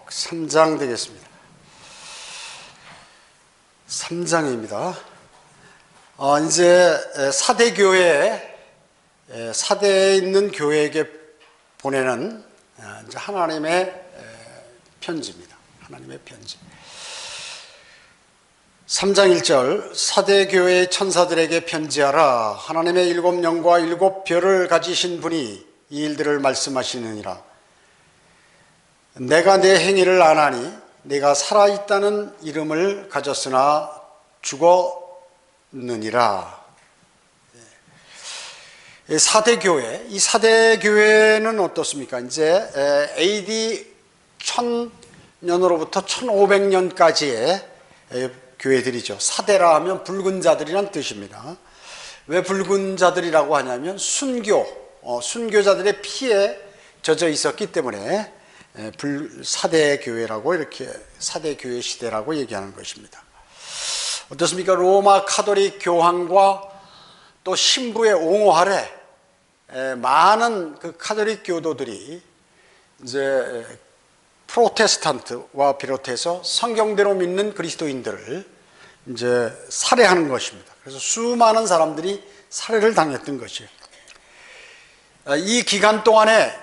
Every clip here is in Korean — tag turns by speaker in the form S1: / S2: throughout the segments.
S1: 3장 되겠습니다. 3장입니다. 이제 사대에 있는 교회에게 보내는 이제 하나님의 편지입니다. 하나님의 편지. 3장 1절, 사대교회의 천사들에게 편지하라. 하나님의 7영과 7별을 가지신 분이 이 일들을 말씀하시느니라. 내가 내 행위를 아나니 내가 살아있다는 이름을 가졌으나 죽었느니라. 사대교회, 이 사대교회는 어떻습니까? 이제 AD 1000년으로부터 1500년까지의 교회들이죠. 사대라 하면 붉은 자들이란 뜻입니다. 왜 붉은 자들이라고 하냐면 순교자들의 피에 젖어 있었기 때문에 사대교회라고, 이렇게 사대교회 시대라고 얘기하는 것입니다. 어떻습니까? 로마 카톨릭 교황과 또 신부의 옹호 아래 많은 그 카톨릭 교도들이 이제 프로테스탄트와 비롯해서 성경대로 믿는 그리스도인들을 이제 살해하는 것입니다. 그래서 수많은 사람들이 살해를 당했던 것이에요. 이 기간 동안에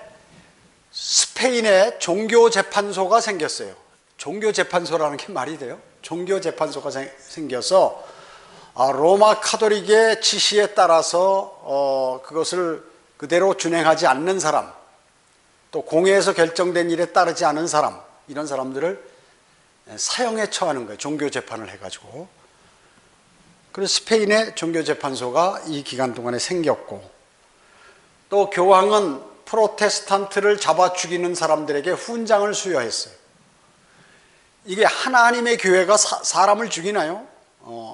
S1: 스페인에 종교재판소가 생겼어요. 종교재판소라는 게 말이 돼요? 종교재판소가 생겨서 로마 카톨릭의 지시에 따라서 그것을 그대로 준행하지 않는 사람, 또 공회에서 결정된 일에 따르지 않은 사람, 이런 사람들을 사형에 처하는 거예요. 종교재판을 해가지고. 그래서 스페인의 종교재판소가 이 기간 동안에 생겼고, 또 교황은 프로테스탄트를 잡아 죽이는 사람들에게 훈장을 수여했어요. 이게 하나님의 교회가 사람을 죽이나요?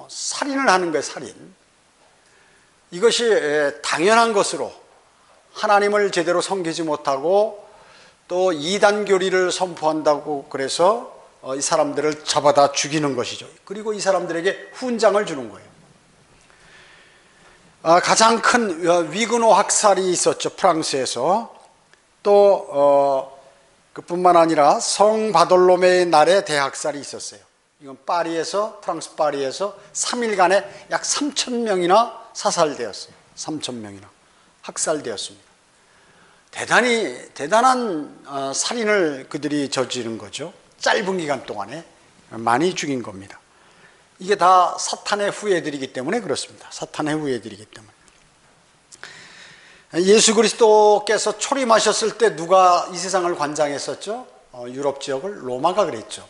S1: 살인을 하는 거예요, 살인. 이것이 당연한 것으로 하나님을 제대로 섬기지 못하고 또 이단 교리를 선포한다고 그래서 이 사람들을 잡아다 죽이는 것이죠. 그리고 이 사람들에게 훈장을 주는 거예요. 가장 큰 위그노 학살이 있었죠, 프랑스에서. 또 그뿐만 아니라 성 바돌로메의 날에 대학살이 있었어요. 이건 프랑스 파리에서 3일간에 약 3,000명이나 사살되었어요. 3,000명이나 학살되었습니다. 대단한 살인을 그들이 저지른 거죠. 짧은 기간 동안에 많이 죽인 겁니다. 이게 다 사탄의 후예들이기 때문에 그렇습니다. 사탄의 후예들이기 때문에. 예수 그리스도께서 초림하셨을 때 누가 이 세상을 관장했었죠? 유럽 지역을 로마가 그랬죠.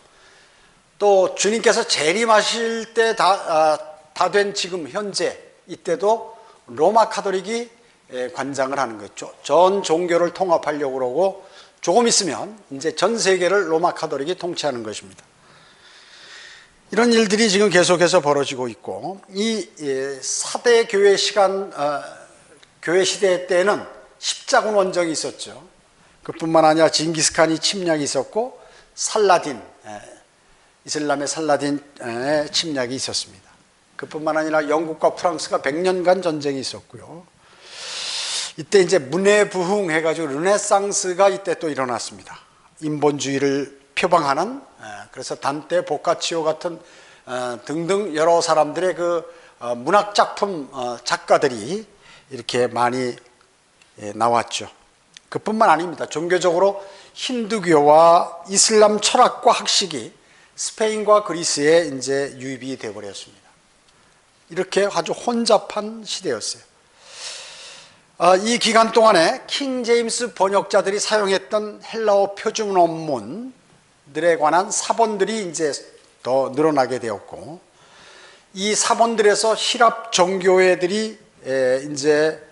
S1: 또 주님께서 재림하실 때 다 된 지금 현재 이때도 로마 카톨릭이 관장을 하는 거죠. 전 종교를 통합하려고 그러고 조금 있으면 이제 전 세계를 로마 카톨릭이 통치하는 것입니다. 이런 일들이 지금 계속해서 벌어지고 있고, 이 사대 교회 교회 시대 때는 십자군 원정이 있었죠. 그뿐만 아니라 징기스칸이 침략이 있었고, 이슬람의 살라딘의 침략이 있었습니다. 그뿐만 아니라 영국과 프랑스가 100년간 전쟁이 있었고요. 이때 이제 문해부흥해가지고 르네상스가 이때 또 일어났습니다. 인본주의를 표방하는, 그래서 단테, 보카치오 같은 등등 여러 사람들의 그 문학작품 작가들이 이렇게 많이 나왔죠. 그뿐만 아닙니다. 종교적으로 힌두교와 이슬람 철학과 학식이 스페인과 그리스에 이제 유입이 되어버렸습니다. 이렇게 아주 혼잡한 시대였어요. 이 기간 동안에 킹 제임스 번역자들이 사용했던 헬라어 표준 원문들에 관한 사본들이 이제 더 늘어나게 되었고, 이 사본들에서 히랍 정교회들이 이제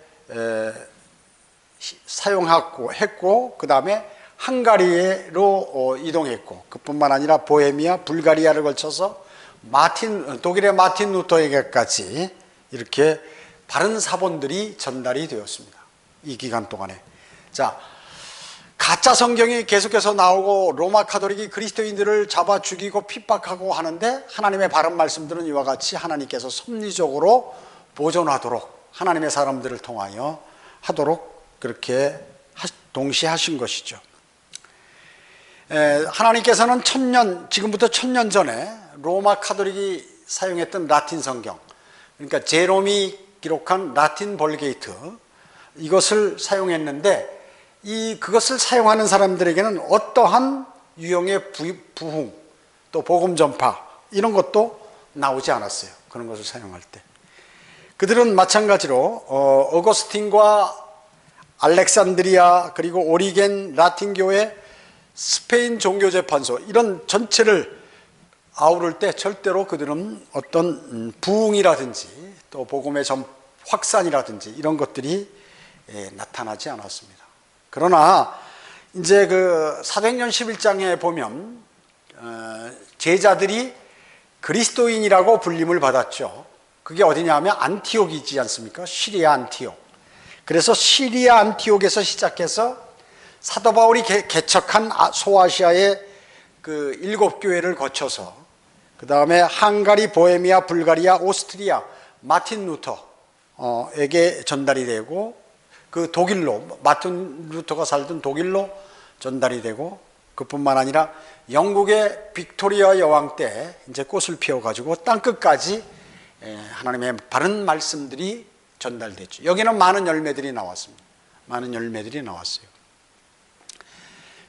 S1: 사용하고 했고, 그 다음에 헝가리로 이동했고, 그뿐만 아니라 보헤미아, 불가리아를 걸쳐서 독일의 마틴 루터에게까지 이렇게 바른 사본들이 전달이 되었습니다. 이 기간 동안에. 자, 가짜 성경이 계속해서 나오고 로마 카톨릭이 그리스도인들을 잡아 죽이고 핍박하고 하는데, 하나님의 바른 말씀들은 이와 같이 하나님께서 섭리적으로 보존하도록 하나님의 사람들을 통하여 하도록 그렇게 동시에 하신 것이죠. 하나님께서는 지금부터 1000년 전에 로마 카톨릭이 사용했던 라틴 성경, 그러니까 제롬이 기록한 라틴 벌게이트, 이것을 사용했는데 그것을 사용하는 사람들에게는 어떠한 유형의 부흥, 또 복음 전파 이런 것도 나오지 않았어요. 그런 것을 사용할 때 그들은 마찬가지로 어거스틴과 알렉산드리아 그리고 오리겐 라틴 교회, 스페인 종교재판소 이런 전체를 아우를 때 절대로 그들은 어떤 부흥이라든지 또 복음의 확산이라든지 이런 것들이 나타나지 않았습니다. 그러나 이제 그 사도행전 11장에 보면 제자들이 그리스도인이라고 불림을 받았죠. 그게 어디냐 하면 안티옥이지 않습니까? 시리아 안티옥. 그래서 시리아 안티옥에서 시작해서 사도 바울이 개척한 소아시아의 그 7교회를 거쳐서 그 다음에 헝가리, 보헤미아, 불가리아, 오스트리아 마틴 루터에게 전달이 되고, 그 독일로, 마틴 루터가 살던 독일로 전달이 되고, 그뿐만 아니라 영국의 빅토리아 여왕 때 이제 꽃을 피워가지고 땅끝까지 하나님의 바른 말씀들이 전달됐죠. 여기는 많은 열매들이 나왔습니다. 많은 열매들이 나왔어요.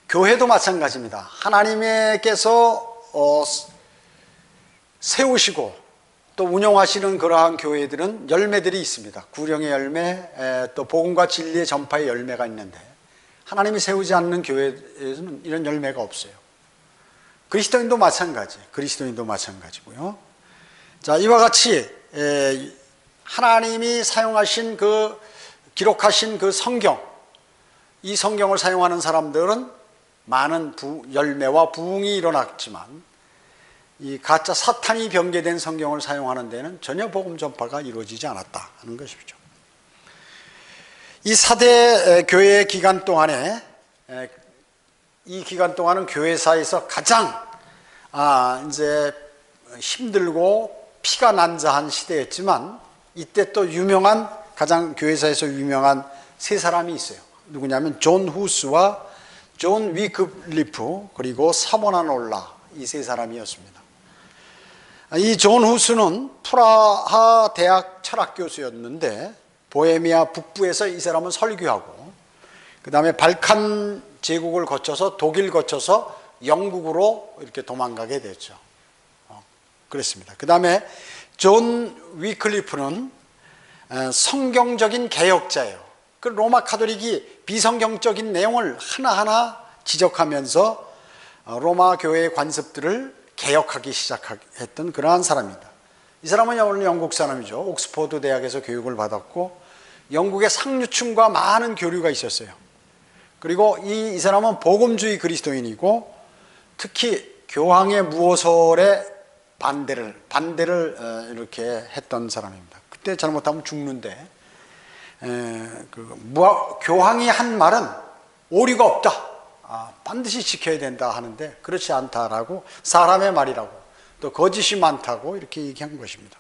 S1: 교회도 마찬가지입니다. 하나님께서 세우시고 또 운영하시는 그러한 교회들은 열매들이 있습니다. 구령의 열매, 또 복음과 진리의 전파의 열매가 있는데, 하나님이 세우지 않는 교회에서는 이런 열매가 없어요. 그리스도인도 마찬가지고요. 자, 이와 같이 하나님이 사용하신 기록하신 그 성경, 이 성경을 사용하는 사람들은 많은 열매와 부흥이 일어났지만, 이 가짜 사탄이 변개된 성경을 사용하는 데는 전혀 복음 전파가 이루어지지 않았다 하는 것이죠. 이 4대 교회 기간 동안에, 이 기간 동안은 교회사에서 가장 이제 힘들고 피가 난자한 시대였지만, 이때 또 가장 교회사에서 유명한 3사람이 있어요. 누구냐면 존 후스와 존 위클리프 그리고 사보나놀라, 이 3사람이었습니다. 이 존 후스는 프라하 대학 철학 교수였는데, 보헤미아 북부에서 이 사람은 설교하고, 그 다음에 발칸 제국을 거쳐서 독일 거쳐서 영국으로 이렇게 도망가게 됐죠. 그렇습니다. 그 다음에 존 위클리프는 성경적인 개혁자예요. 그 로마 카톨릭이 비성경적인 내용을 하나하나 지적하면서 로마 교회의 관습들을 개혁하기 시작했던 그러한 사람입니다. 이 사람은 원래 영국 사람이죠. 옥스퍼드 대학에서 교육을 받았고 영국의 상류층과 많은 교류가 있었어요. 그리고 이 사람은 복음주의 그리스도인이고, 특히 교황의 무호설에 반대를 이렇게 했던 사람입니다. 그때 잘못하면 죽는데, 교황이 한 말은 오류가 없다, 반드시 지켜야 된다 하는데 그렇지 않다라고, 사람의 말이라고, 또 거짓이 많다고 이렇게 얘기한 것입니다.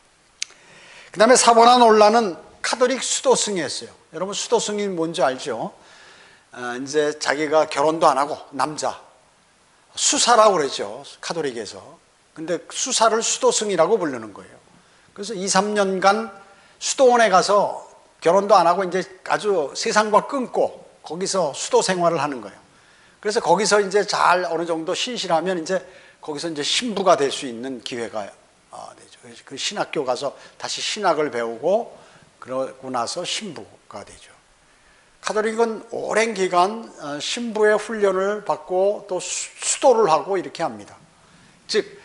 S1: 그 다음에 사보나놀라는 카톨릭 수도승이었어요. 여러분 수도승이 뭔지 알죠? 이제 자기가 결혼도 안 하고 남자, 수사라고 그러죠, 카톨릭에서. 근데 수사를 수도승이라고 부르는 거예요. 그래서 2, 3년간 수도원에 가서 결혼도 안 하고 이제 아주 세상과 끊고 거기서 수도 생활을 하는 거예요. 그래서 거기서 이제 잘 어느 정도 신실하면 이제 거기서 이제 신부가 될 수 있는 기회가 되죠. 그래서 그 신학교 가서 다시 신학을 배우고 그러고 나서 신부가 되죠. 카톨릭은 오랜 기간 신부의 훈련을 받고 또 수도를 하고 이렇게 합니다. 즉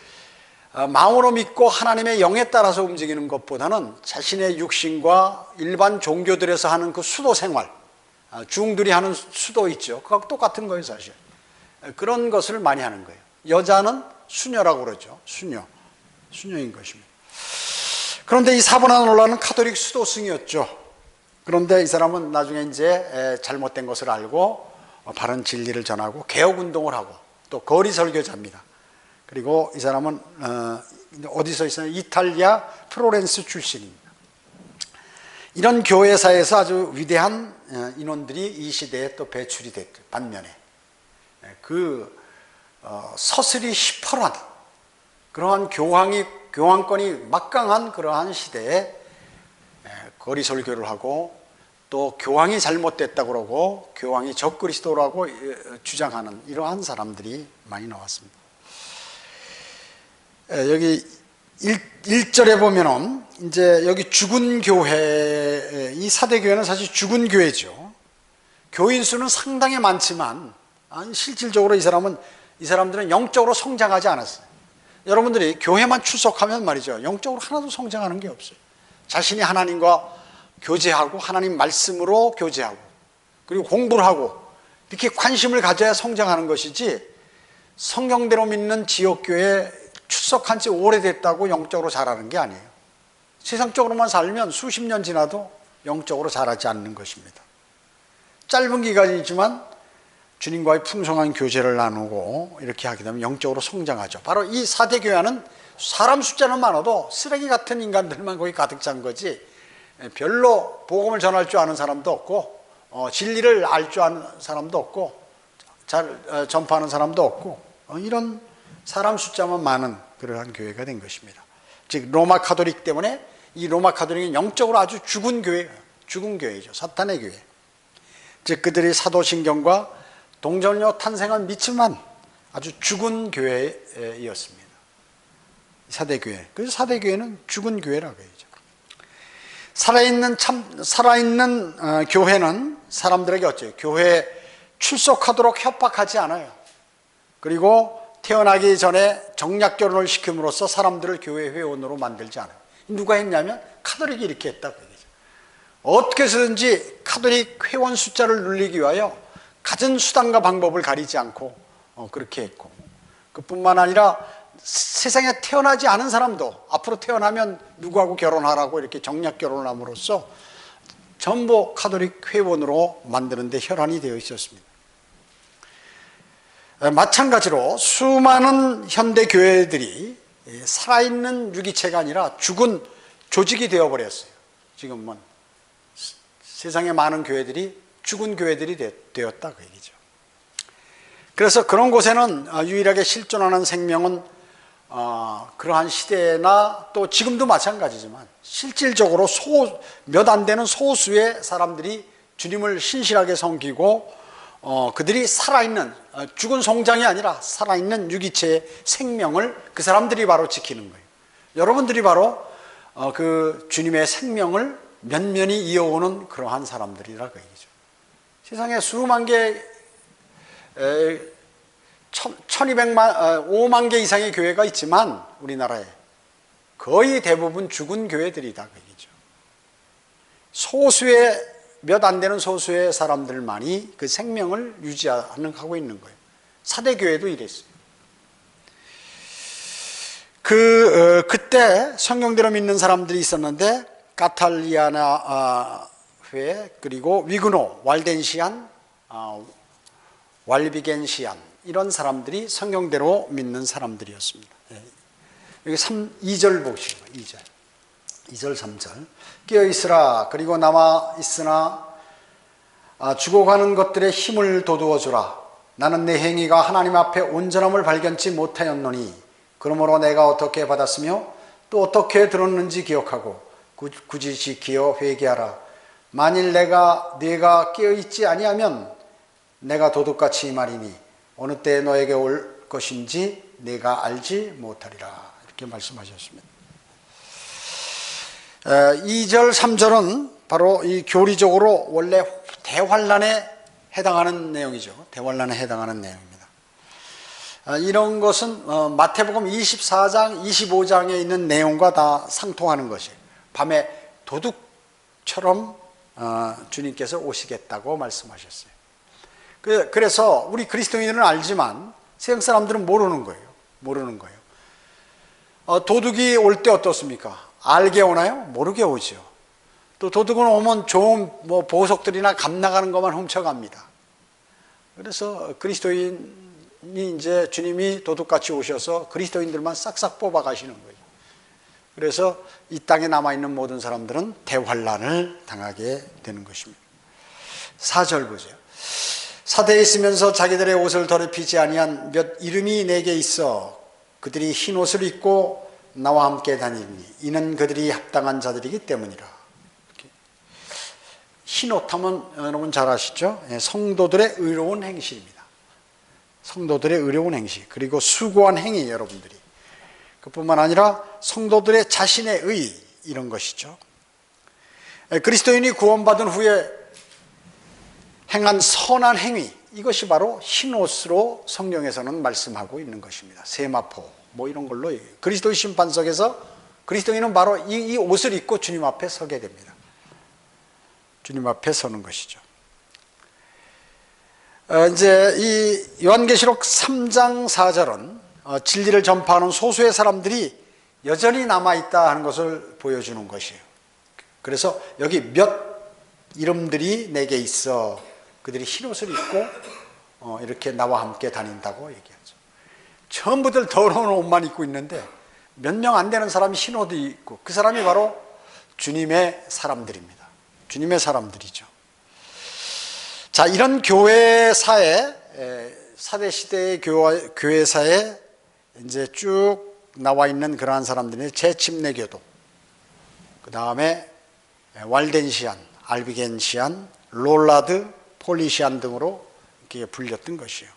S1: 마음으로 믿고 하나님의 영에 따라서 움직이는 것보다는 자신의 육신과 일반 종교들에서 하는 그 수도 생활, 중들이 하는 수도 있죠. 그거 똑같은 거예요, 사실. 그런 것을 많이 하는 거예요. 여자는 수녀라고 그러죠. 수녀인 것입니다. 그런데 이 사보나놀라는 카톨릭 수도승이었죠. 그런데 이 사람은 나중에 이제 잘못된 것을 알고 바른 진리를 전하고 개혁운동을 하고 또 거리 설교자입니다. 그리고 이 사람은 어디서 있어요? 이탈리아 플로렌스 출신입니다. 이런 교회사에서 아주 위대한 인원들이 이 시대에 또 배출이 됐죠. 반면에 그 서슬이 시퍼런 그러한 교황권이 막강한 그러한 시대에 거리 설교를 하고 또 교황이 잘못됐다고 그러고 교황이 적그리스도라고 주장하는 이러한 사람들이 많이 나왔습니다. 여기 1절에 보면은 이제 여기 죽은 교회, 이 사대교회는 사실 죽은 교회죠. 교인 수는 상당히 많지만 실질적으로 이 사람들은 영적으로 성장하지 않았어요. 여러분들이 교회만 출석하면 말이죠, 영적으로 하나도 성장하는 게 없어요. 자신이 하나님과 교제하고 하나님 말씀으로 교제하고 그리고 공부를 하고 이렇게 관심을 가져야 성장하는 것이지, 성경대로 믿는 지역교회 출석한 지 오래됐다고 영적으로 자라는 게 아니에요. 세상적으로만 살면 수십 년 지나도 영적으로 자라지 않는 것입니다. 짧은 기간이지만 주님과의 풍성한 교제를 나누고 이렇게 하게 되면 영적으로 성장하죠. 바로 이 사대교회는 사람 숫자는 많아도 쓰레기 같은 인간들만 거기 가득 찬 거지, 별로 복음을 전할 줄 아는 사람도 없고 진리를 알 줄 아는 사람도 없고 잘 전파하는 사람도 없고 이런 사람 숫자만 많은 그러한 교회가 된 것입니다. 즉 로마 카톨릭 때문에 이 로마 카톨릭은 영적으로 아주 죽은 교회죠. 사탄의 교회. 즉 그들이 사도신경과 동정녀 탄생은 믿지만 아주 죽은 교회였습니다. 사대교회. 그래서 사대교회는 죽은 교회라고 해야죠. 살아있는 교회는 사람들에게 어째요? 교회에 출석하도록 협박하지 않아요. 그리고 태어나기 전에 정략 결혼을 시킴으로써 사람들을 교회 회원으로 만들지 않아요. 누가 했냐면 카톨릭이 이렇게 했다고 얘기죠. 어떻게 해서든지 카톨릭 회원 숫자를 늘리기 위하여 갖은 수단과 방법을 가리지 않고 그렇게 했고, 그뿐만 아니라 세상에 태어나지 않은 사람도 앞으로 태어나면 누구하고 결혼하라고 이렇게 정략 결혼을 함으로써 전부 카톨릭 회원으로 만드는 데 혈안이 되어 있었습니다. 마찬가지로 수많은 현대 교회들이 살아있는 유기체가 아니라 죽은 조직이 되어버렸어요. 지금은 세상에 많은 교회들이 죽은 교회들이 되었다 그 얘기죠. 그래서 그런 곳에는 유일하게 실존하는 생명은 그러한 시대나 또 지금도 마찬가지지만 실질적으로 몇 안 되는 소수의 사람들이 주님을 신실하게 섬기고 그들이 살아있는, 죽은 송장이 아니라 살아있는 유기체의 생명을 그 사람들이 바로 지키는 거예요. 여러분들이 바로 그 주님의 생명을 면면히 이어오는 그러한 사람들이라고 얘기죠. 세상에 수만 개, 5만 개 이상의 교회가 있지만 우리나라에 거의 대부분 죽은 교회들이다 그 얘기죠. 몇 안 되는 소수의 사람들만이 그 생명을 유지하고 있는 거예요. 사대교회도 이랬어요. 그때 성경대로 믿는 사람들이 있었는데 카탈리아나 회, 그리고 위그노, waldensian, 왈비겐시안 이런 사람들이 성경대로 믿는 사람들이었습니다. 여기 2절 보시죠. 2절 3절. 깨어있으라. 그리고 남아있으나 죽어가는 것들의 힘을 돋우어 주라. 나는 내 행위가 하나님 앞에 온전함을 발견치 못하였노니 그러므로 내가 어떻게 받았으며 또 어떻게 들었는지 기억하고 굳이 지키어 회개하라. 만일 뇌가 깨어있지 아니하면 내가 도둑같이 말이니 어느 때 너에게 올 것인지 내가 알지 못하리라. 이렇게 말씀하셨습니다. 2절 3절은 바로 이 교리적으로 원래 대환란에 해당하는 내용이죠. 대환란에 해당하는 내용입니다. 이런 것은 마태복음 24장 25장에 있는 내용과 다 상통하는 것이에요. 밤에 도둑처럼 주님께서 오시겠다고 말씀하셨어요. 그래서 우리 그리스도인들은 알지만 세상 사람들은 모르는 거예요. 도둑이 올 때 어떻습니까? 알게 오나요? 모르게 오죠. 또 도둑은 오면 좋은 보석들이나 값 나가는 것만 훔쳐갑니다. 그래서 그리스도인이 이제 주님이 도둑같이 오셔서 그리스도인들만 싹싹 뽑아 가시는 거예요. 그래서 이 땅에 남아있는 모든 사람들은 대환란을 당하게 되는 것입니다. 4절 보세요. 사대에 있으면서 자기들의 옷을 더럽히지 아니한 몇 이름이 내게 있어 그들이 흰 옷을 입고 나와 함께 다니니 이는 그들이 합당한 자들이기 때문이라. 흰 옷 하면 여러분 잘 아시죠? 성도들의 의로운 행실입니다. 성도들의 의로운 행실, 그리고 수고한 행위, 여러분들이 그뿐만 아니라 성도들의 자신의 의, 이런 것이죠. 그리스도인이 구원받은 후에 행한 선한 행위, 이것이 바로 흰 옷으로 성경에서는 말씀하고 있는 것입니다. 세마포 뭐 이런 걸로 그리스도의 심판석에서 그리스도인은 바로 이 옷을 입고 주님 앞에 서게 됩니다. 주님 앞에 서는 것이죠. 이제 이 요한계시록 3장 4절은 진리를 전파하는 소수의 사람들이 여전히 남아있다 하는 것을 보여주는 것이에요. 그래서 여기 몇 이름들이 내게 있어 그들이 흰옷을 입고 이렇게 나와 함께 다닌다고 얘기하죠. 전부들 더러운 옷만 입고 있는데 몇 명 안 되는 사람이 흰옷을 입고, 그 사람이 바로 주님의 사람들입니다. 주님의 사람들이죠. 자, 이런 교회사에, 사대시대의 교회사에 이제 쭉 나와 있는 그러한 사람들이 제침례교도, 그 다음에 왈덴시안, 알비겐시안, 롤라드, 폴리시안 등으로 이렇게 불렸던 것이에요.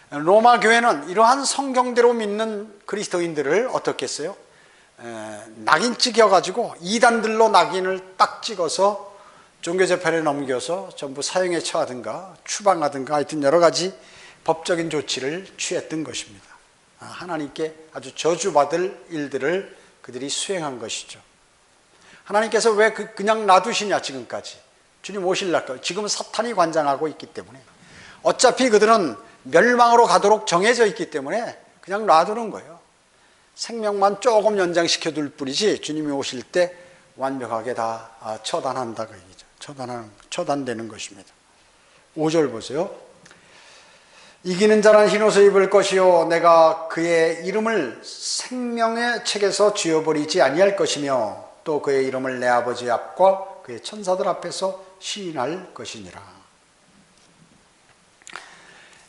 S1: 로마 교회는 이러한 성경대로 믿는 그리스도인들을 어떻게 했어요? 낙인 찍혀가지고 이단들로 낙인을 딱 찍어서 종교재판에 넘겨서 전부 사형에 처하든가 추방하든가 하여튼 여러 가지 법적인 조치를 취했던 것입니다. 하나님께 아주 저주받을 일들을 그들이 수행한 것이죠. 하나님께서 왜 그냥 놔두시냐 지금까지. 주님 오실 날까지. 지금 사탄이 관장하고 있기 때문에 어차피 그들은 멸망으로 가도록 정해져 있기 때문에 그냥 놔두는 거예요. 생명만 조금 연장시켜둘 뿐이지 주님이 오실 때 완벽하게 다 처단한다 그 얘기죠. 처단되는 것입니다. 5절 보세요. 이기는 자는 흰옷을 입을 것이요 내가 그의 이름을 생명의 책에서 지워버리지 아니할 것이며 또 그의 이름을 내 아버지 앞과 그의 천사들 앞에서 시인할 것이니라.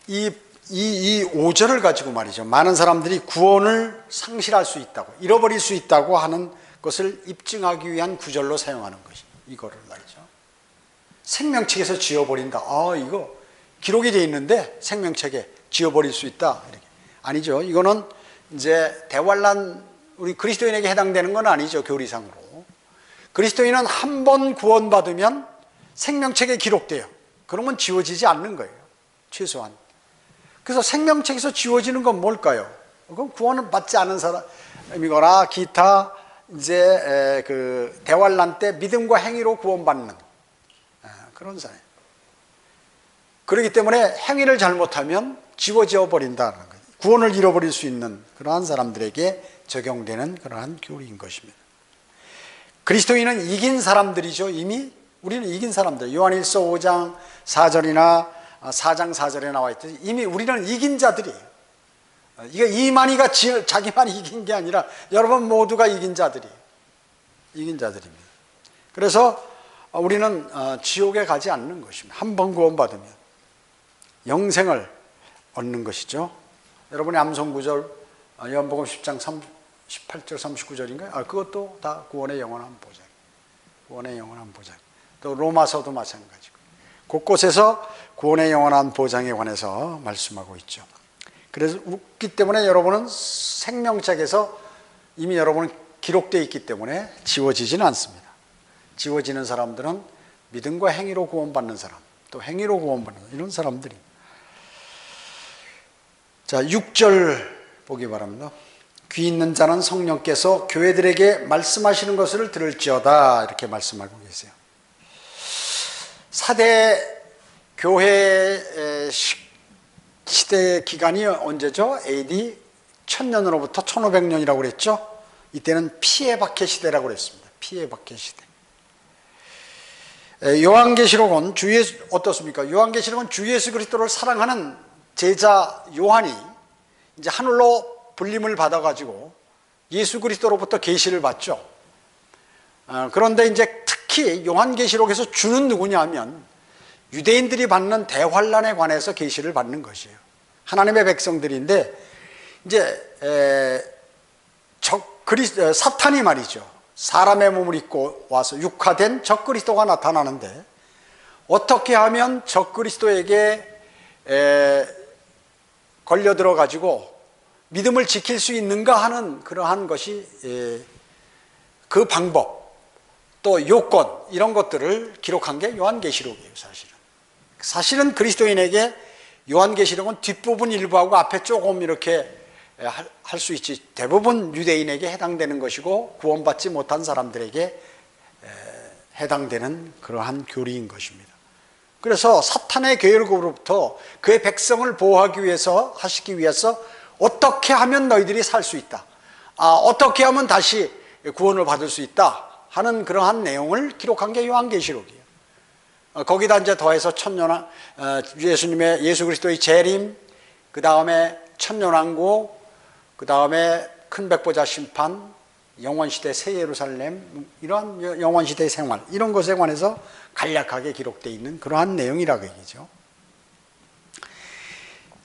S1: 이 5절을 가지고 말이죠. 많은 사람들이 구원을 상실할 수 있다고, 잃어버릴 수 있다고 하는 것을 입증하기 위한 구절로 사용하는 것이 이거를 말이죠. 생명책에서 지워버린다. 이거 기록이 되어 있는데 생명책에 지워버릴 수 있다. 이렇게. 아니죠. 이거는 이제 대환란, 우리 그리스도인에게 해당되는 건 아니죠. 교리상으로. 그리스도인은 한 번 구원받으면 생명책에 기록돼요. 그러면 지워지지 않는 거예요. 최소한. 그래서 생명책에서 지워지는 건 뭘까요? 그건 구원을 받지 않은 사람이거나 기타 이제 그 대환란 때 믿음과 행위로 구원받는 그런 사람. 그렇기 때문에 행위를 잘못하면 지워져 버린다는 거예요. 구원을 잃어버릴 수 있는 그러한 사람들에게 적용되는 그러한 교리인 것입니다. 그리스도인은 이긴 사람들이죠. 이미 우리는 이긴 사람들. 요한일서 5장 4절이나 4장 4절에 나와 있듯이 이미 우리는 이긴 자들이에요. 이게 이만희가 자기만 이긴 게 아니라 여러분 모두가 이긴 자들이에요. 이긴 자들입니다. 그래서 우리는 지옥에 가지 않는 것입니다. 한 번 구원받으면 영생을 얻는 것이죠. 여러분의 암송구절 요한복음 10장 18절 39절인가요? 그것도 다 구원의 영원한 보장. 구원의 영원한 보장. 또 로마서도 마찬가지고 곳곳에서 구원의 영원한 보장에 관해서 말씀하고 있죠. 그래서 웃기 때문에 여러분은 생명책에서 이미 여러분은 기록되어 있기 때문에 지워지지는 않습니다. 지워지는 사람들은 믿음과 행위로 구원받는 사람, 또 행위로 구원받는 이런 사람들이. 자, 6절 보기 바랍니다. 귀 있는 자는 성령께서 교회들에게 말씀하시는 것을 들을지어다 이렇게 말씀하고 계세요. 사대 교회 시대 기간이 언제죠? AD 1000년으로부터 1500년이라고 그랬죠? 이때는 피해박해 시대라고 그랬습니다. 피해박해 시대. 요한계시록은 어떻습니까? 요한계시록은 주 예수 그리스도를 사랑하는 제자 요한이 이제 하늘로 불림을 받아가지고 예수 그리스도로부터 계시를 받죠. 그런데 이제 특히 요한계시록에서 주는 누구냐 하면 유대인들이 받는 대환란에 관해서 계시를 받는 것이에요. 하나님의 백성들인데 이제 사탄이 말이죠. 사람의 몸을 입고 와서 육화된 적그리스도가 나타나는데 어떻게 하면 적그리스도에게 걸려들어 가지고 믿음을 지킬 수 있는가 하는 그러한 것이 그 방법 또 요건 이런 것들을 기록한 게 요한계시록이에요. 사실은 그리스도인에게 요한계시록은 뒷부분 일부하고 앞에 조금 이렇게 할 수 있지 대부분 유대인에게 해당되는 것이고 구원받지 못한 사람들에게 해당되는 그러한 교리인 것입니다. 그래서 사탄의 계율로부터 그의 백성을 보호하기 위해서 하시기 위해서 어떻게 하면 너희들이 살 수 있다, 어떻게 하면 다시 구원을 받을 수 있다 하는 그러한 내용을 기록한 게 요한계시록이에요. 거기다 이제 더해서 예수 그리스도의 재림, 그 다음에 천년왕국, 그 다음에 큰 백보자 심판, 영원시대 새 예루살렘, 이러한 영원시대의 생활, 이런 것에 관해서 간략하게 기록되어 있는 그러한 내용이라고 얘기죠.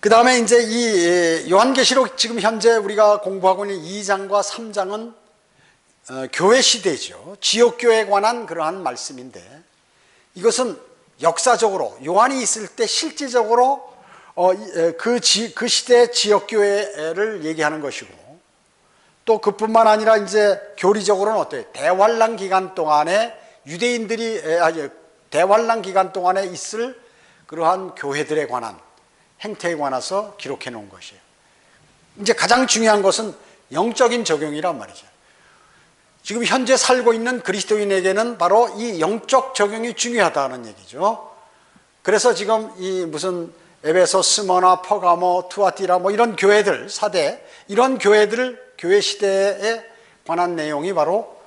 S1: 그 다음에 이제 이 요한계시록 지금 현재 우리가 공부하고 있는 2장과 3장은 교회 시대죠. 지역교회에 관한 그러한 말씀인데 이것은 역사적으로 요한이 있을 때 실질적으로 그 시대의 지역교회를 얘기하는 것이고 또 그뿐만 아니라 이제 교리적으로는 어때요? 대환란 기간 동안에 유대인들이 대환란 기간 동안에 있을 그러한 교회들에 관한 행태에 관해서 기록해 놓은 것이에요. 이제 가장 중요한 것은 영적인 적용이란 말이죠. 지금 현재 살고 있는 그리스도인에게는 바로 이 영적 적용이 중요하다는 얘기죠. 그래서 지금 이 무슨 에베소, 스머나, 퍼가모, 투아티라 뭐 이런 교회들, 사대, 이런 교회들, 교회 시대에 관한 내용이 바로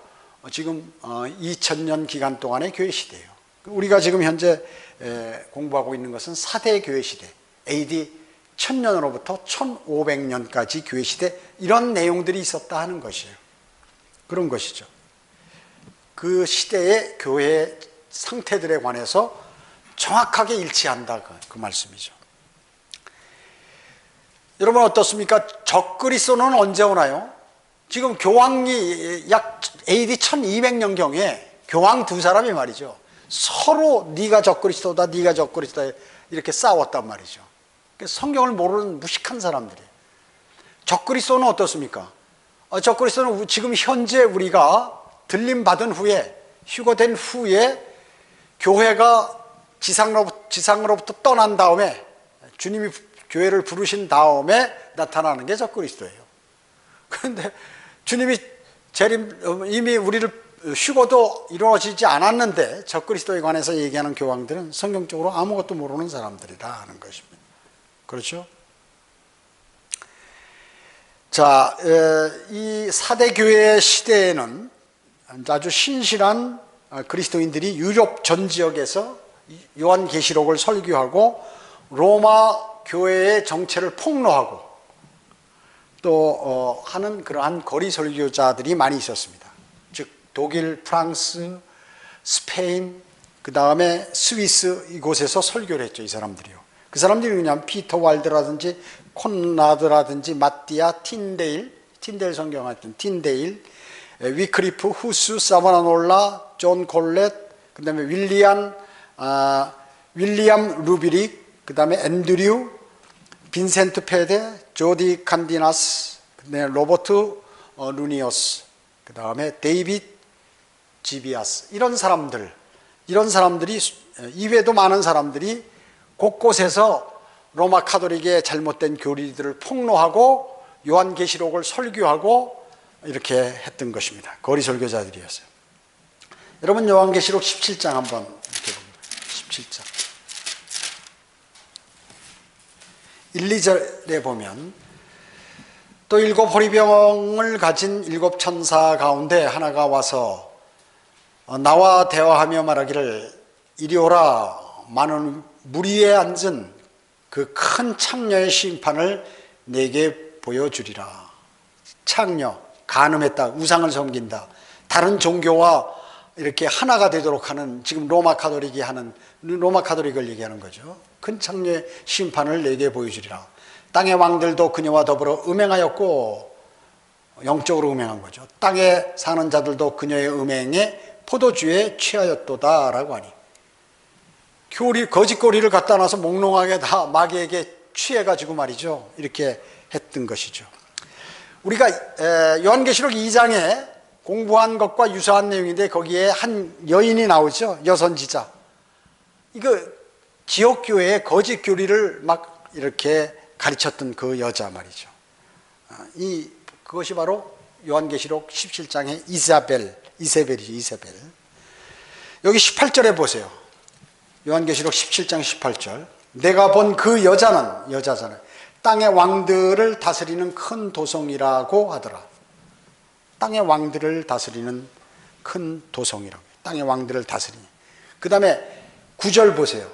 S1: 지금 2000년 기간 동안의 교회 시대예요. 우리가 지금 현재 공부하고 있는 것은 사대 교회 시대, AD 1000년으로부터 1500년까지 교회 시대, 이런 내용들이 있었다 하는 것이에요. 그런 것이죠. 그 시대의 교회의 상태들에 관해서 정확하게 일치한다, 그 말씀이죠. 여러분 어떻습니까? 적그리스도는 언제 오나요? 지금 교황이 약 AD 1200년경에 교황 두 사람이 말이죠, 서로 네가 적그리스도다, 네가 적그리스도다 이렇게 싸웠단 말이죠. 성경을 모르는 무식한 사람들이에요. 적그리스도는 어떻습니까? 적그리스도는 지금 현재 우리가 들림받은 후에, 휴거된 후에 교회가 지상으로부터 떠난 다음에 주님이 교회를 부르신 다음에 나타나는 게 적그리스도예요. 그런데 주님이 이미 우리를 휴거도 이루어지지 않았는데 적그리스도에 관해서 얘기하는 교황들은 성경적으로 아무것도 모르는 사람들이다 하는 것입니다. 그렇죠? 자, 이 사대교회 시대에는 아주 신실한 그리스도인들이 유럽 전 지역에서 요한계시록을 설교하고 로마 교회의 정체를 폭로하고 또 하는 그러한 거리 설교자들이 많이 있었습니다. 즉 독일, 프랑스, 스페인, 그 다음에 스위스 이곳에서 설교를 했죠. 이 사람들이요. 그 사람들이 그냥 피터 왈드라든지 콘라드라든지 마띠아, 틴데일 성경학자 틴데일, 위크리프, 후스, 사바나놀라, 존 콜렛, 그 다음에 윌리엄 루비릭, 그 다음에 앤드류, 빈센트 페데, 조디 칸디나스, 로버트 루니오스, 그 다음에 데이빗 지비아스, 이런 사람들이 이외에도 많은 사람들이 곳곳에서 로마 카톨릭의 잘못된 교리들을 폭로하고 요한계시록을 설교하고 이렇게 했던 것입니다. 거리 설교자들이었어요. 여러분 요한계시록 17장 한번 이렇게 봅니다. 17장 1, 2절에 보면 또 7 호리병을 가진 7 천사 가운데 하나가 와서 나와 대화하며 말하기를 이리 오라, 많은 무리에 앉은 그 큰 창녀의 심판을 내게 보여주리라. 창녀, 간음했다, 우상을 섬긴다, 다른 종교와 이렇게 하나가 되도록 하는, 지금 로마 카톨릭을 얘기하는 거죠. 큰 창녀의 심판을 내게 보여주리라. 땅의 왕들도 그녀와 더불어 음행하였고, 영적으로 음행한 거죠. 땅에 사는 자들도 그녀의 음행에 포도주에 취하였도다 라고 하니, 거짓고리를 갖다 놔서 몽롱하게 다 마귀에게 취해가지고 말이죠, 이렇게 했던 것이죠. 우리가 요한계시록 2장에 공부한 것과 유사한 내용인데, 거기에 한 여인이 나오죠. 여선지자. 이거 지역교회의 거짓 교리를 막 이렇게 가르쳤던 그 여자 말이죠. 그것이 바로 요한계시록 17장의 이세벨이죠. 이세벨. 여기 18절에 보세요. 요한계시록 17장 18절. 내가 본 그 여자잖아요. 땅의 왕들을 다스리는 큰 도성이라고 하더라. 땅의 왕들을 다스리는 큰 도성이라고. 땅의 왕들을 다스리니. 그 다음에 9절 보세요.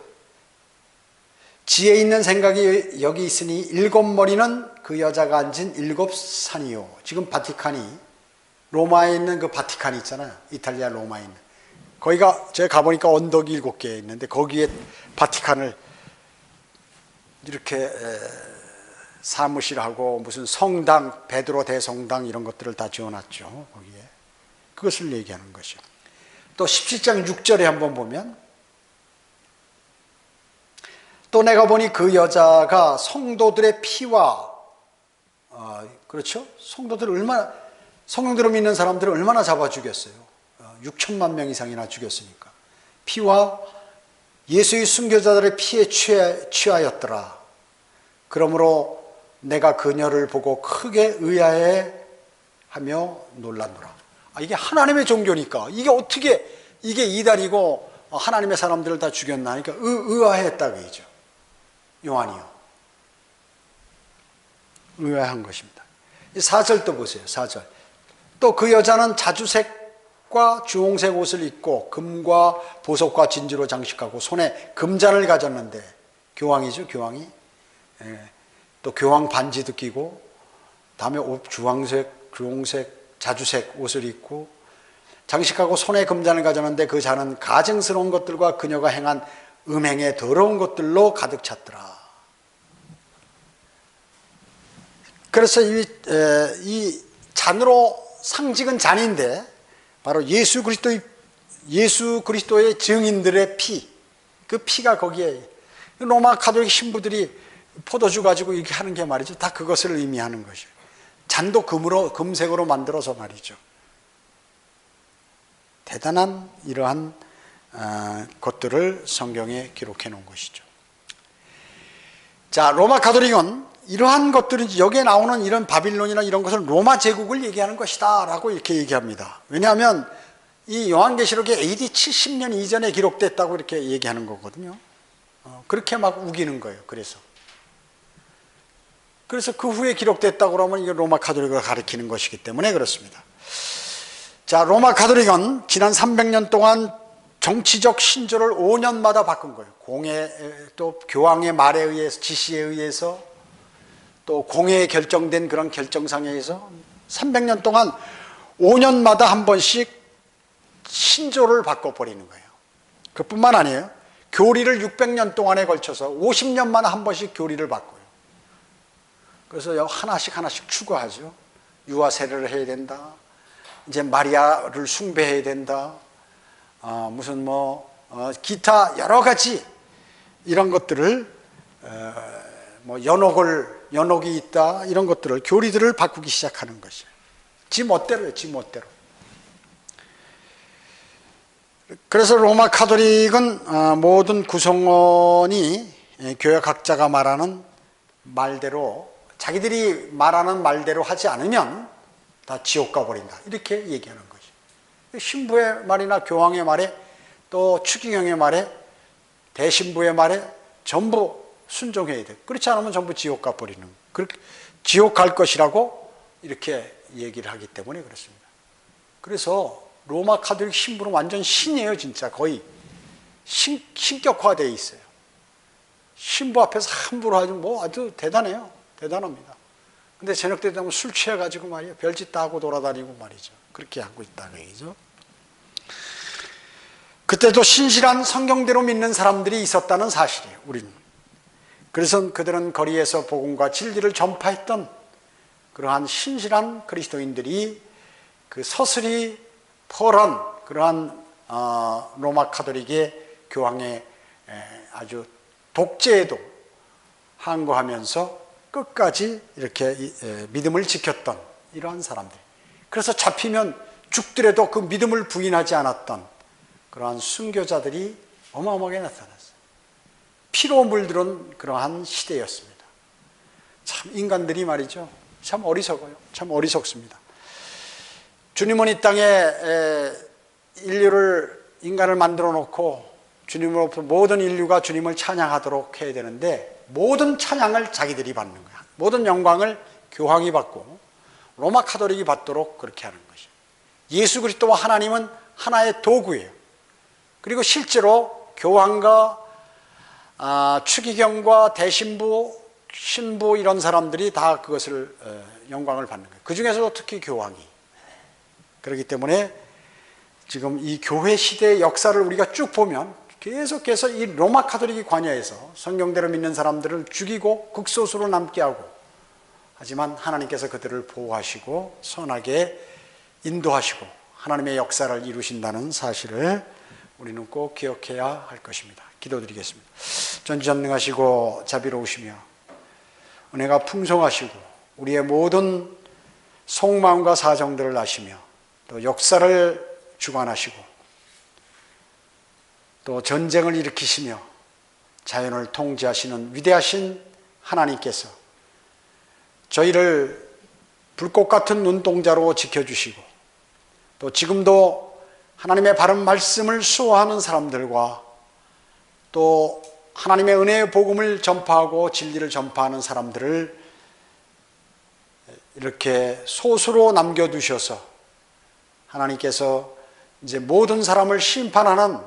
S1: 지혜 있는 생각이 여기 있으니 일곱 머리는 그 여자가 앉은 일곱 산이요. 지금 바티칸이, 로마에 있는 그 바티칸이 있잖아요. 이탈리아 로마에 있는. 거기가 제가 가보니까 언덕이 7개 있는데, 거기에 바티칸을 이렇게 사무실하고 무슨 성당, 베드로 대성당 이런 것들을 다 지어놨죠. 거기에. 그것을 얘기하는 것이요. 또 17장 6절에 한번 보면, 또 내가 보니 그 여자가 성도들의 피와, 그렇죠? 성령들을 믿는 사람들을 얼마나 잡아 죽였어요. 6천만 명 이상이나 죽였으니까. 피와 예수의 순교자들의 피에 취하였더라. 그러므로 내가 그녀를 보고 크게 의아해 하며 놀랐노라. 이게 하나님의 종교니까, 이게 어떻게, 이게 이단이고 하나님의 사람들을 다 죽였나? 그러니까 의아했다 그이죠. 요한이요. 의아한 것입니다. 4절도 보세요. 4절. 또 그 여자는 자주색과 주홍색 옷을 입고 금과 보석과 진주로 장식하고 손에 금잔을 가졌는데, 교황이죠. 교황이. 또 교황 반지도 끼고, 다음에 옷 주황색, 주홍색, 자주색 옷을 입고 장식하고 손에 금잔을 가졌는데, 그 잔은 가증스러운 것들과 그녀가 행한 음행의 더러운 것들로 가득 찼더라. 그래서 이 잔으로, 상징은 잔인데 바로 예수 그리스도의 증인들의 피, 그 피가 거기에, 로마 가톨릭 신부들이 포도주 가지고 이렇게 하는 게 말이죠, 다 그것을 의미하는 것이에요. 잔도 금색으로 만들어서 말이죠. 대단한 이러한 것들을 성경에 기록해 놓은 것이죠. 자, 로마 가톨릭은 이러한 것들은, 여기에 나오는 이런 바빌론이나 이런 것을 로마 제국을 얘기하는 것이다 라고 이렇게 얘기합니다. 왜냐하면 이 요한계시록에 AD 70년 이전에 기록됐다고 이렇게 얘기하는 거거든요. 그렇게 막 우기는 거예요. 그래서 그 후에 기록됐다고 그러면 이게 로마 가톨릭을 가리키는 것이기 때문에 그렇습니다. 자, 로마 가톨릭은 지난 300년 동안 정치적 신조를 5년마다 바꾼 거예요. 또 교황의 말에 의해서, 지시에 의해서, 또 공회에 결정된 그런 결정상에 의해서 300년 동안 5년마다 한 번씩 신조를 바꿔버리는 거예요. 그뿐만 아니에요. 교리를 600년 동안에 걸쳐서 50년마다 한 번씩 교리를 바꿔요. 그래서 하나씩 추가하죠. 유아 세례를 해야 된다. 이제 마리아를 숭배해야 된다. 무슨 기타 여러 가지 이런 것들을, 연옥이 있다, 이런 것들을, 교리들을 바꾸기 시작하는 것이에요. 지 멋대로요, 지 멋대로. 그래서 로마 카톨릭은 모든 구성원이 교회 각자가 말하는 말대로, 자기들이 말하는 말대로 하지 않으면 다 지옥 가버린다, 이렇게 얘기하는 거죠. 신부의 말이나 교황의 말에, 또 추기경의 말에, 대신부의 말에 전부 순종해야 돼. 그렇지 않으면 전부 지옥 가버리는, 지옥 갈 것이라고 이렇게 얘기를 하기 때문에 그렇습니다. 그래서 로마 카톨릭 신부는 완전 신이에요. 진짜 거의 신격화되어 있어요. 신부 앞에서 함부로 하지, 아주 대단해요. 대단합니다. 근데 저녁 때 되면 술 취해가지고 말이에요, 별짓 다 하고 돌아다니고 말이죠. 그렇게 하고 있다는 얘기죠. 그때도 신실한 성경대로 믿는 사람들이 있었다는 사실이에요. 우리는. 그래서 그들은 거리에서 복음과 진리를 전파했던 그러한 신실한 그리스도인들이 그 서슬이 펄한 그러한 로마 카톨릭의 교황의 아주 독재에도 항거하면서 끝까지 이렇게 믿음을 지켰던 이러한 사람들. 그래서 잡히면 죽더라도 그 믿음을 부인하지 않았던 그러한 순교자들이 어마어마하게 나타났어요. 피로 물들은 그러한 시대였습니다. 참 인간들이 말이죠, 참 어리석어요. 참 어리석습니다. 주님은 이 땅에 인간을 만들어 놓고 주님으로부터 모든 인류가 주님을 찬양하도록 해야 되는데 모든 찬양을 자기들이 받는 거야. 모든 영광을 교황이 받고 로마 카톨릭이 받도록 그렇게 하는 것이에요. 예수 그리스도와 하나님은 하나의 도구예요. 그리고 실제로 교황과 추기경과 대신부, 신부 이런 사람들이 다 그것을 영광을 받는 거예요. 그 중에서도 특히 교황이. 그렇기 때문에 지금 이 교회 시대의 역사를 우리가 쭉 보면 계속해서 이 로마 카톨릭이 관여해서 성경대로 믿는 사람들을 죽이고 극소수로 남게 하고, 하지만 하나님께서 그들을 보호하시고 선하게 인도하시고 하나님의 역사를 이루신다는 사실을 우리는 꼭 기억해야 할 것입니다. 기도드리겠습니다. 전지전능하시고 자비로우시며 은혜가 풍성하시고 우리의 모든 속마음과 사정들을 아시며 또 역사를 주관하시고 또 전쟁을 일으키시며 자연을 통제하시는 위대하신 하나님께서 저희를 불꽃 같은 눈동자로 지켜주시고 또 지금도 하나님의 바른 말씀을 수호하는 사람들과 또 하나님의 은혜의 복음을 전파하고 진리를 전파하는 사람들을 이렇게 소수로 남겨두셔서 하나님께서 이제 모든 사람을 심판하는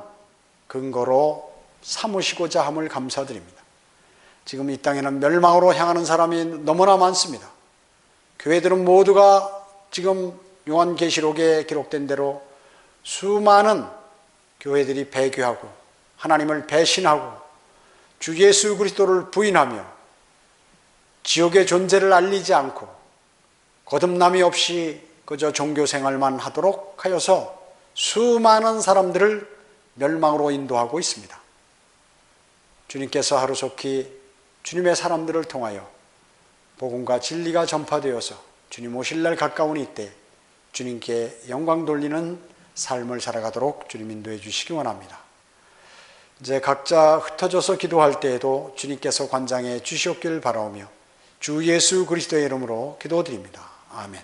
S1: 근거로 삼으시고자 함을 감사드립니다. 지금 이 땅에는 멸망으로 향하는 사람이 너무나 많습니다. 교회들은 모두가 지금 요한계시록에 기록된 대로 수많은 교회들이 배교하고 하나님을 배신하고 주 예수 그리스도를 부인하며 지옥의 존재를 알리지 않고 거듭남이 없이 그저 종교생활만 하도록 하여서 수많은 사람들을 멸망으로 인도하고 있습니다. 주님께서 하루속히 주님의 사람들을 통하여 복음과 진리가 전파되어서 주님 오실 날 가까우니 이때 주님께 영광 돌리는 삶을 살아가도록 주님 인도해 주시기 원합니다. 이제 각자 흩어져서 기도할 때에도 주님께서 관장해 주시옵기를 바라오며 주 예수 그리스도의 이름으로 기도드립니다. 아멘.